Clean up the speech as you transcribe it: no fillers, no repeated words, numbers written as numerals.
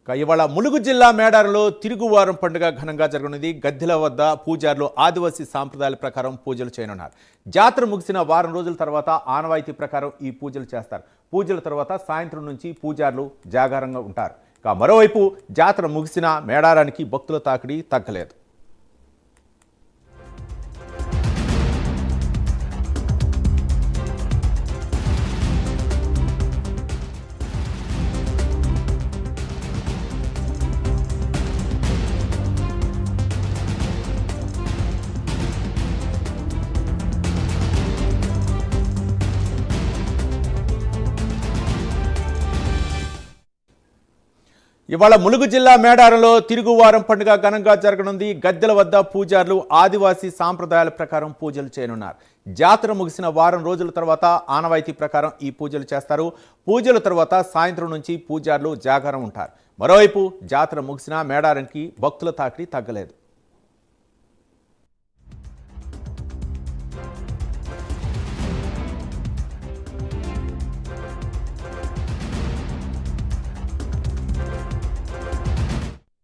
ఇవాళ ములుగు జిల్లా మేడారంలో తిరుగువారం పండుగ ఘనంగా జరగనుంది. గద్దెల వద్ద పూజారులు ఆదివాసీ సాంప్రదాయాల ప్రకారం పూజలు చేయనున్నారు. జాతర ముగిసిన వారం రోజుల తర్వాత ఆనవాయితీ ప్రకారం ఈ పూజలు చేస్తారు. పూజల తర్వాత సాయంత్రం నుంచి పూజారులు జాగారంగా ఉంటారు. మరోవైపు జాతర ముగిసిన మేడారానికి భక్తుల తాకిడి తగ్గలేదు. ఇవాళ ములుగు జిల్లా మేడారంలో తిరుగువారం పండుగ ఘనంగా జరగనుంది. గద్దెల వద్ద పూజారులు ఆదివాసీ సాంప్రదాయాల ప్రకారం పూజలు చేయనున్నారు. జాతర ముగిసిన వారం రోజుల తర్వాత ఆనవాయితీ ప్రకారం ఈ పూజలు చేస్తారు. పూజల తర్వాత సాయంత్రం నుంచి పూజారులు జాగారం ఉంటారు. మరోవైపు జాతర ముగిసిన మేడారానికి భక్తుల తాకిడి తగ్గలేదు.